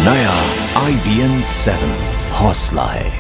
नया IBN 7 हौसला है।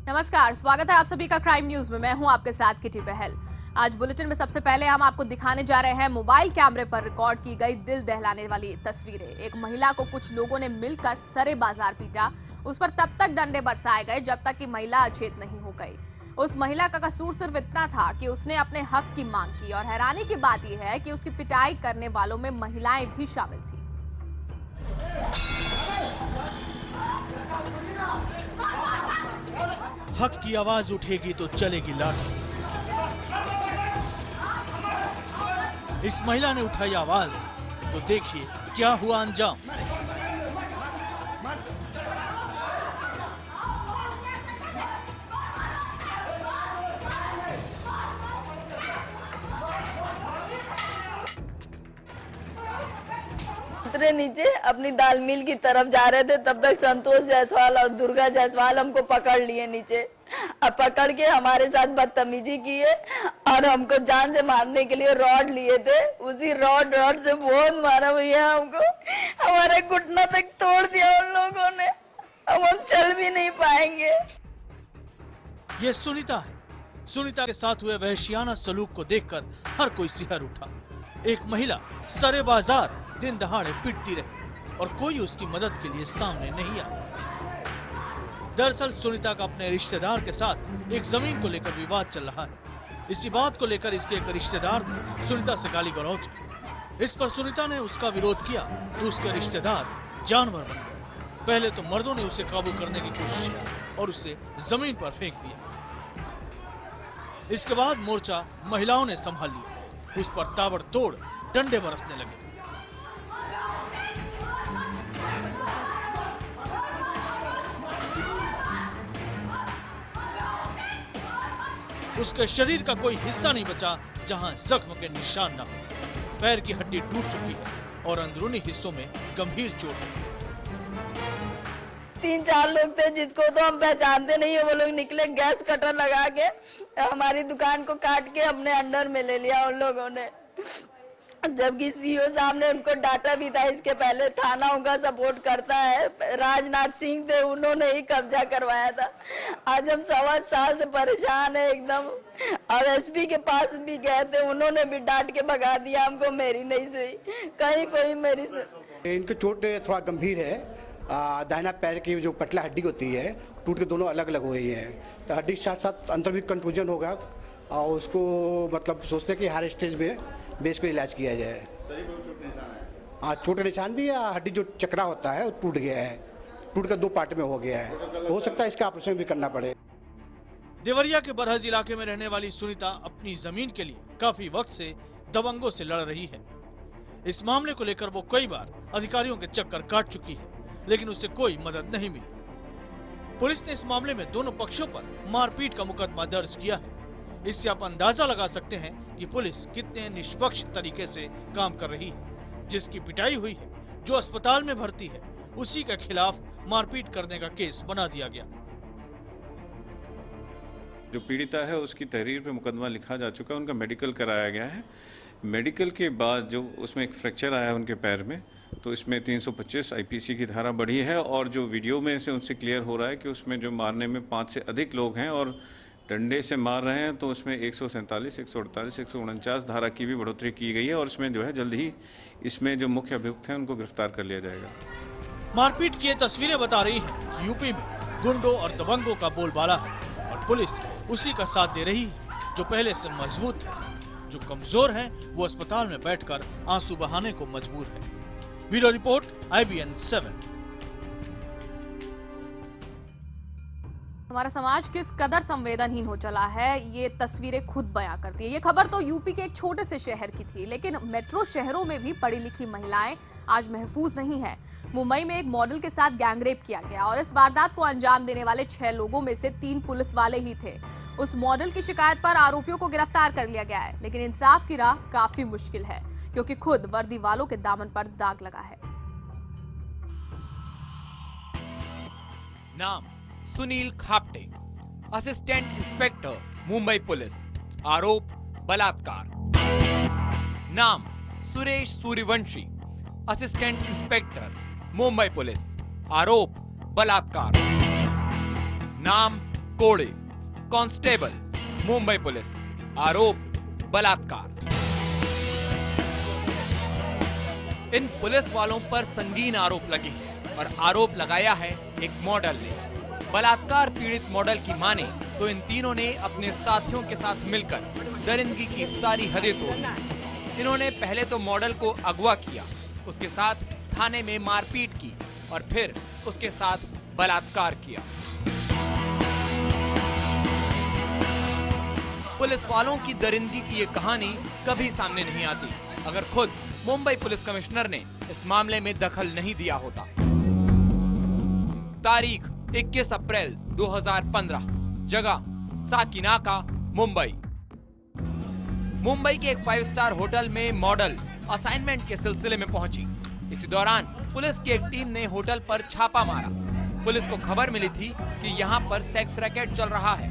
नमस्कार, स्वागत है आप सभी का क्राइम न्यूज में। मैं हूं आपके साथ किटी बहल। आज बुलेटिन में सबसे पहले हम आपको दिखाने जा रहे हैं मोबाइल कैमरे पर रिकॉर्ड की गई दिल दहलाने वाली तस्वीरें। एक महिला को कुछ लोगों ने मिलकर सरे बाजार पीटा। उस पर तब तक डंडे बरसाए गए जब तक कि महिला अचेत नहीं हो गई। उस महिला का कसूर सिर्फ इतना था कि उसने अपने हक की मांग की और हैरानी की बात यह है कि उसकी पिटाई करने वालों में महिलाएं भी शामिल थी। हक की आवाज उठेगी तो चलेगी लाठी। इस महिला ने उठाई आवाज तो देखिए क्या हुआ अंजाम। उतरे नीचे अपनी दाल मिल की तरफ जा रहे थे, तब तक संतोष जायसवाल और दुर्गा जायसवाल हमको पकड़ लिए नीचे। अब पकड़ के हमारे साथ बदतमीजी की है और हमको जान से मारने के लिए रॉड लिए थे। उसी रॉड से बहुत मारा भैया हमको, हमारे घुटना तक तोड़ दिया उन लोगों ने। अब हम चल भी नहीं पाएंगे। ये सुनीता है। सुनीता के साथ हुए वहशियाना सलूक को देखकर हर कोई सिहर उठा। एक महिला सरे बाजार दिन दहाड़े पिटती रही और कोई उसकी मदद के लिए सामने नहीं आया। दरअसल सुनीता का अपने रिश्तेदार के साथ एक जमीन को लेकर विवाद चल रहा है। इसी बात को लेकर इसके एक रिश्तेदार ने सुनीता से गाली गलौज की। इस पर सुनीता ने उसका विरोध किया तो उसके रिश्तेदार जानवर बन गए। पहले तो मर्दों ने उसे काबू करने की कोशिश की और उसे जमीन पर फेंक दिया। इसके बाद मोर्चा महिलाओं ने संभाल लिया। उस पर ताबड़तोड़ डंडे बरसने लगे। उसके शरीर का कोई हिस्सा नहीं बचा जहां जख्म के निशान न हो। पैर की हड्डी टूट चुकी है और अंदरूनी हिस्सों में गंभीर चोट है। 3-4 लोग थे जिसको तो हम पहचानते नहीं है। वो लोग निकले गैस कटर लगा के हमारी दुकान को काट के अपने अंडर में ले लिया उन लोगों ने। जबकि सीओ साहब ने उनको डांटा भी था। इसके पहले थाना उनका सपोर्ट करता है, राजनाथ सिंह थे, उन्होंने ही कब्जा करवाया था। आज हम 1.25 साल से परेशान है एकदम। और एसपी के पास भी गए थे, उन्होंने भी डांट के भगा दिया हमको। मेरी नहीं सुई, कहीं कोई मेरी सुई। इनकी चोट थोड़ा गंभीर है। दाहिना पैर की जो पटला हड्डी होती है टूट के दोनों अलग अलग हो गई है। तो हड्डी के साथ साथ अंदर भी कंटूजन होगा और उसको मतलब सोचते कि हर स्टेज में बेस को इलाज किया जाए। हाँ, चोट निशान भी है। हड्डी जो चक्रा होता है वो टूट गया है, टूट कर 2 पार्ट में हो गया है। हो सकता है इसका ऑपरेशन भी करना पड़े। देवरिया के बरहज इलाके में रहने वाली सुनीता अपनी जमीन के लिए काफी वक्त से दबंगों से लड़ रही है। इस मामले को लेकर वो कई बार अधिकारियों के चक्कर काट चुकी है, लेकिन उससे कोई मदद नहीं मिली। पुलिस ने इस मामले में दोनों पक्षों पर मारपीट का मुकदमा दर्ज किया है। इससे आप अंदाजा लगा सकते हैं कि पुलिस कितने निष्पक्ष तरीके से काम कर रही है। जिसकी पिटाई हुई है, जो अस्पताल में भर्ती है, उसी के खिलाफ मारपीट करने का केस बना दिया गया। जो पीड़िता है उसकी तहरीर पे मुकदमा लिखा जा चुका है, उनका मेडिकल कराया गया है। मेडिकल के बाद जो उसमें एक फ्रैक्चर आया उनके पैर में, तो इसमें 325 IPC की धारा बढ़ी है। और जो वीडियो में से उनसे क्लियर हो रहा है कि उसमें जो मारने में 5 से अधिक लोग हैं और डंडे से मार रहे हैं, तो उसमें 147, 148, 149 धारा की भी बढ़ोतरी की गई है। और इसमें जो है जल्द ही इसमें जो मुख्य अभियुक्त हैं उनको गिरफ्तार कर लिया जाएगा। मारपीट की ये तस्वीरें बता रही हैं यूपी में गुंडों और दबंगों का बोलबाला है और पुलिस उसी का साथ दे रही है। जो पहले से मजबूत है, जो कमजोर है, वो अस्पताल में बैठकर आंसू बहाने को मजबूर है। Bureau report IBN 7। हमारा समाज किस कदर संवेदनहीन हो चला है, ये तस्वीरें खुद बयां करती है। ये खबर तो यूपी के एक छोटे से शहर की थी, लेकिन मेट्रो शहरों में भी पढ़ी लिखी महिलाएं आज महफूज नहीं हैं। मुंबई में एक मॉडल के साथ गैंगरेप किया गया और इस वारदात को अंजाम देने वाले 6 लोगों में से 3 पुलिस वाले ही थे। उस मॉडल की शिकायत पर आरोपियों को गिरफ्तार कर लिया गया है, लेकिन इंसाफ की राह काफी मुश्किल है क्योंकि खुद वर्दी वालों के दामन पर दाग लगा है। नाम Sunil Khapte, assistant inspector Mumbai police, आरोप बलात्कार। नाम Suresh Suryavanshi, assistant inspector Mumbai police, आरोप बलात्कार। नाम कोड़े, कांस्टेबल मुंबई पुलिस, आरोप बलात्कार। इन पुलिस वालों पर संगीन आरोप लगे हैं और आरोप लगाया है एक मॉडल ने। बलात्कार पीड़ित मॉडल की माने तो इन तीनों ने अपने साथियों के साथ मिलकर दरिंदगी की सारी हदें तोड़ी। इन्होंने पहले तो मॉडल को अगवा किया, उसके साथ थाने में मारपीट की और फिर उसके साथ बलात्कार किया। पुलिस वालों की दरिंदगी की ये कहानी कभी सामने नहीं आती अगर खुद मुंबई पुलिस कमिश्नर ने इस मामले में दखल नहीं दिया होता। तारीख 21 अप्रैल 2015, जगह साकिनाका, मुंबई। मुंबई के एक 5 स्टार होटल में मॉडल असाइनमेंट के सिलसिले में पहुंची। इसी दौरान पुलिस की एक टीम ने होटल पर छापा मारा। पुलिस को खबर मिली थी कि यहाँ पर सेक्स रैकेट चल रहा है।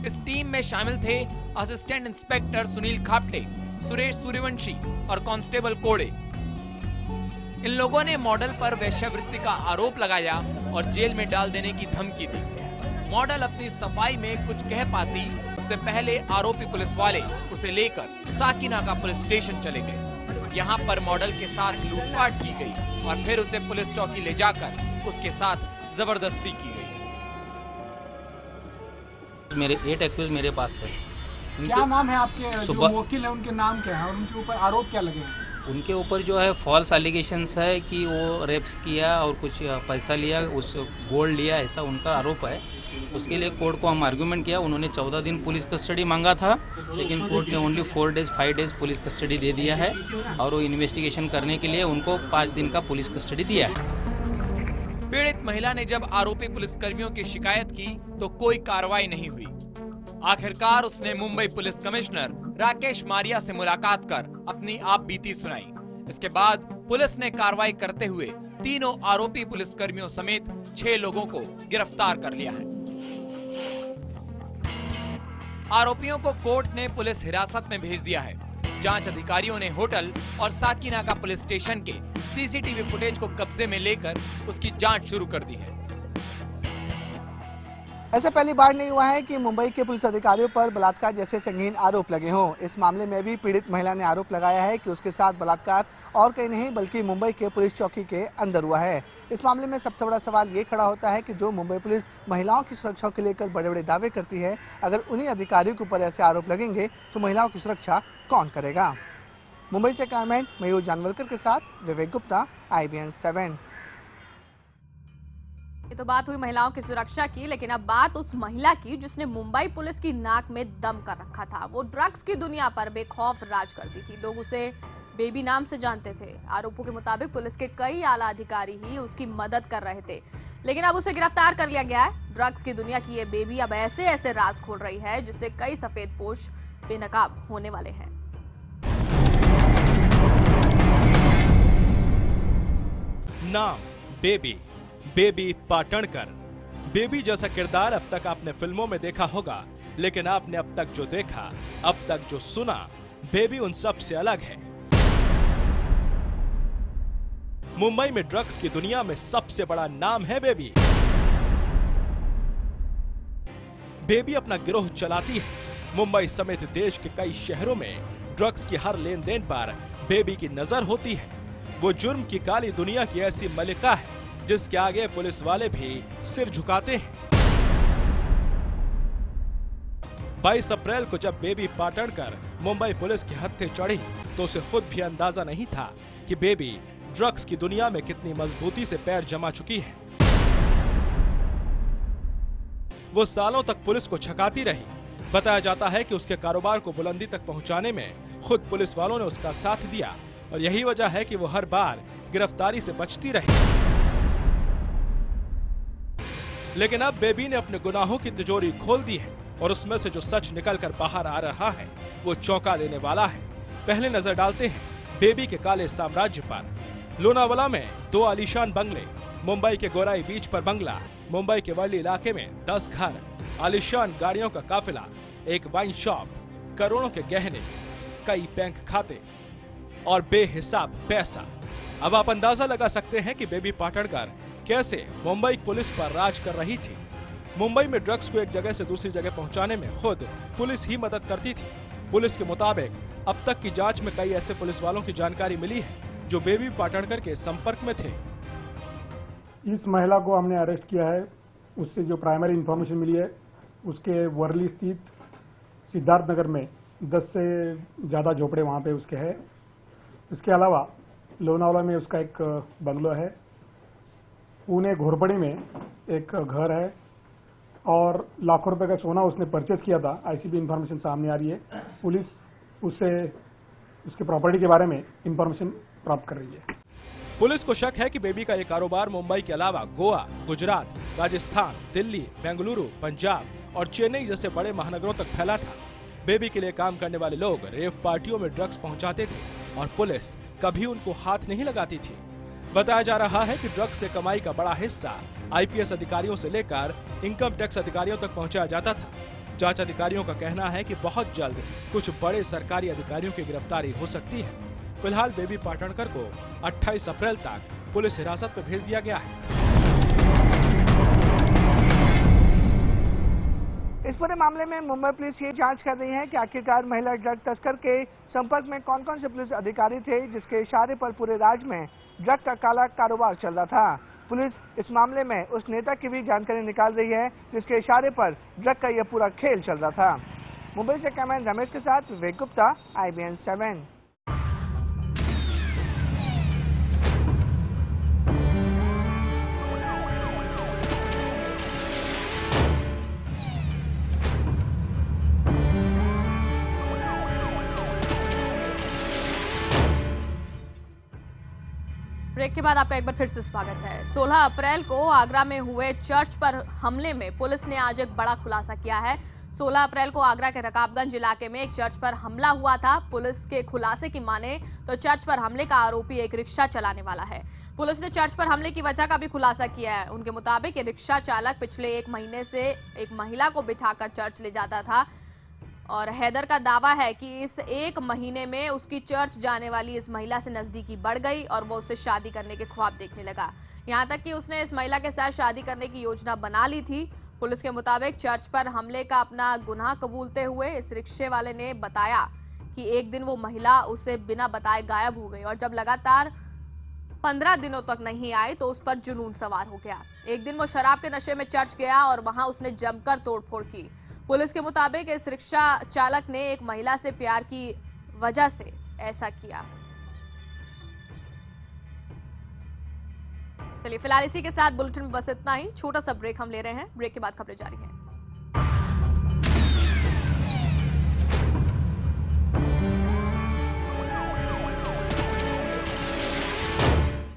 इस टीम में शामिल थे असिस्टेंट इंस्पेक्टर सुनील खापटे, सुरेश सूर्यवंशी और कांस्टेबल कोड़े। इन लोगों ने मॉडल पर वेश्यावृत्ति का आरोप लगाया और जेल में डाल देने की धमकी दी। मॉडल अपनी सफाई में कुछ कह पाती उससे पहले आरोपी पुलिस वाले उसे लेकर साकिनाका पुलिस स्टेशन चले गए। यहाँ पर मॉडल के साथ लूटपाट की गई और फिर उसे पुलिस चौकी ले जाकर उसके साथ जबरदस्ती की गई। मेरे 8 एक्यूज मेरे पास है। क्या नाम है आपके जो वकील है, उनके नाम क्या है और उनके ऊपर आरोप क्या लगे हैं? उनके ऊपर जो है फॉल्स एलिगेशंस है कि वो रेप्स किया और कुछ पैसा लिया, उस गोल्ड लिया, ऐसा उनका आरोप है। उसके लिए कोर्ट को हम आर्गूमेंट किया। उन्होंने 14 दिन पुलिस कस्टडी मांगा था, लेकिन कोर्ट ने ओनली 5 डेज पुलिस कस्टडी दे दिया है और वो इन्वेस्टिगेशन करने के लिए उनको 5 दिन का पुलिस कस्टडी दिया है। पीड़ित महिला ने जब आरोपी पुलिसकर्मियों की शिकायत की तो कोई कार्रवाई नहीं हुई। आखिरकार उसने मुंबई पुलिस कमिश्नर राकेश मारिया से मुलाकात कर अपनी आप बीती सुनाई। इसके बाद पुलिस ने कार्रवाई करते हुए तीनों आरोपी पुलिसकर्मियों समेत 6 लोगों को गिरफ्तार कर लिया है। आरोपियों को कोर्ट ने पुलिस हिरासत में भेज दिया है। जांच अधिकारियों ने होटल और साकिनाका पुलिस स्टेशन के सीसीटीवी फुटेज को कब्जे में लेकर उसकी जांच शुरू कर दी है। ऐसा पहली बार नहीं हुआ है कि मुंबई के पुलिस अधिकारियों पर बलात्कार जैसे संगीन आरोप लगे हों। इस मामले में भी पीड़ित महिला ने आरोप लगाया है कि उसके साथ बलात्कार और कहीं नहीं बल्कि मुंबई के पुलिस चौकी के अंदर हुआ है। इस मामले में सबसे बड़ा सवाल ये खड़ा होता है कि जो मुंबई पुलिस महिलाओं की सुरक्षा को लेकर बड़े बड़े दावे करती है, अगर उन्हीं अधिकारियों के ऊपर ऐसे आरोप लगेंगे तो महिलाओं की सुरक्षा कौन करेगा। मुंबई से कैमरामैन मयूर जानवलकर के साथ विवेक गुप्ता, IBN 7। ये तो बात हुई महिलाओं की सुरक्षा की, लेकिन अब बात उस महिला की जिसने मुंबई पुलिस की नाक में दम कर रखा था। वो ड्रग्स की दुनिया पर बेखौफ राज करती थी। लोग उसे बेबी नाम से जानते थे। आरोपों के मुताबिक पुलिस के कई आला अधिकारी ही उसकी मदद कर रहे थे, लेकिन अब उसे गिरफ्तार कर लिया गया है। ड्रग्स की दुनिया की ये बेबी अब ऐसे ऐसे राज खोल रही है जिससे कई सफेदपोश बेनकाब होने वाले हैं। नाम बेबी पाटणकर। बेबी जैसा किरदार अब तक आपने फिल्मों में देखा होगा, लेकिन आपने अब तक जो देखा, अब तक जो सुना, बेबी उन सब से अलग है। मुंबई में ड्रग्स की दुनिया में सबसे बड़ा नाम है बेबी। बेबी अपना गिरोह चलाती है। मुंबई समेत देश के कई शहरों में ड्रग्स की हर लेन देन पर बेबी की नजर होती है। वो जुर्म की काली दुनिया की ऐसी मलिका है जिसके आगे पुलिस वाले भी सिर झुकाते हैं। 22 अप्रैल को जब बेबी पाटणकर मुंबई पुलिस के हत्थे चढ़ी तो उसे खुद भी अंदाजा नहीं था कि बेबी ड्रग्स की दुनिया में कितनी मजबूती से पैर जमा चुकी है। वो सालों तक पुलिस को छकाती रही। बताया जाता है कि उसके कारोबार को बुलंदी तक पहुंचाने में खुद पुलिस वालों ने उसका साथ दिया और यही वजह है कि वो हर बार गिरफ्तारी से बचती रही। लेकिन अब बेबी ने अपने गुनाहों की तिजोरी खोल दी है और उसमें से जो सच निकलकर बाहर आ रहा है वो चौंका देने वाला है। पहले नजर डालते हैं बेबी के काले साम्राज्य पर। लोनावाला में 2 आलीशान बंगले, मुंबई के गोराई बीच पर बंगला, मुंबई के वर्ली इलाके में 10 घर, आलीशान गाड़ियों का काफिला, एक वाइन शॉप, करोड़ों के गहने, कई बैंक खाते और बेहिसाब पैसा। अब आप अंदाजा लगा सकते हैं कि बेबी पाटणकर कैसे मुंबई पुलिस पर राज कर रही थी। मुंबई में ड्रग्स को एक जगह से दूसरी जगह पहुंचाने में खुद पुलिस ही मदद करती थी। पुलिस के मुताबिक अब तक की जांच में कई ऐसे पुलिस वालों की जानकारी मिली है जो बेबी पाटणकर के संपर्क में थे। इस महिला को हमने अरेस्ट किया है। उससे जो प्राइमरी इंफॉर्मेशन मिली है, उसके वर्ली स्थित सिद्धार्थ नगर में 10 से ज़्यादा झोपड़े वहाँ पे उसके हैं। इसके अलावा लोनावाला में उसका एक बंगलो है, पुणे घोरपड़ी में एक घर है और लाखों रुपए का सोना उसने परचेज किया था। आईसीबी इंफॉर्मेशन सामने आ रही है। पुलिस उससे उसके प्रॉपर्टी के बारे में इंफॉर्मेशन प्राप्त कर रही है। पुलिस को शक है कि बेबी का ये कारोबार मुंबई के अलावा गोवा, गुजरात, राजस्थान, दिल्ली, बेंगलुरु, पंजाब और चेन्नई जैसे बड़े महानगरों तक फैला था। बेबी के लिए काम करने वाले लोग रेव पार्टियों में ड्रग्स पहुंचाते थे और पुलिस कभी उनको हाथ नहीं लगाती थी। बताया जा रहा है कि ड्रग्स से कमाई का बड़ा हिस्सा आईपीएस अधिकारियों से लेकर इनकम टैक्स अधिकारियों तक पहुंचाया जाता था। जांच अधिकारियों का कहना है कि बहुत जल्द कुछ बड़े सरकारी अधिकारियों की गिरफ्तारी हो सकती है। फिलहाल बेबी पाटणकर को 28 अप्रैल तक पुलिस हिरासत में भेज दिया गया है। इस पूरे मामले में मुंबई पुलिस ये जांच कर रही है कि आखिरकार महिला ड्रग तस्कर के संपर्क में कौन कौन से पुलिस अधिकारी थे जिसके इशारे पर पूरे राज्य में ड्रग का काला कारोबार चल रहा था। पुलिस इस मामले में उस नेता की भी जानकारी निकाल रही है जिसके इशारे पर ड्रग का यह पूरा खेल चल रहा था। मुंबई से कैमरामैन रमेश के साथ विवेक गुप्ता, IBN 7। ब्रेक के बाद आपका एक बार फिर से स्वागत है। 16 अप्रैल को आगरा में हुए चर्च पर हमले में पुलिस ने आज एक बड़ा खुलासा किया है। 16 अप्रैल को आगरा के रकाबगंज इलाके में एक चर्च पर हमला हुआ था। पुलिस के खुलासे की माने तो चर्च पर हमले का आरोपी एक रिक्शा चलाने वाला है। पुलिस ने चर्च पर हमले की वजह का भी खुलासा किया है। उनके मुताबिक ये रिक्शा चालक पिछले 1 महीने से एक महिला को बिठाकर चर्च ले जाता था और हैदर का दावा है कि इस 1 महीने में उसकी चर्च जाने वाली इस महिला से नजदीकी बढ़ गई और वो उससे शादी करने के ख्वाब देखने लगा। यहाँ तक कि उसने इस महिला के साथ शादी करने की योजना बना ली थी। पुलिस के मुताबिक चर्च पर हमले का अपना गुनाह कबूलते हुए इस रिक्शे वाले ने बताया कि एक दिन वो महिला उसे बिना बताए गायब हो गई और जब लगातार 15 दिनों तक नहीं आई तो उस पर जुनून सवार हो गया। एक दिन वो शराब के नशे में चर्च गया और वहां उसने जमकर तोड़फोड़ की। पुलिस के मुताबिक इस रिक्शा चालक ने एक महिला से प्यार की वजह से ऐसा किया। चलिए फिलहाल इसी के साथ बुलेटिन में बस इतना ही। छोटा सा ब्रेक हम ले रहे हैं। ब्रेक के बाद खबरें जारी हैं।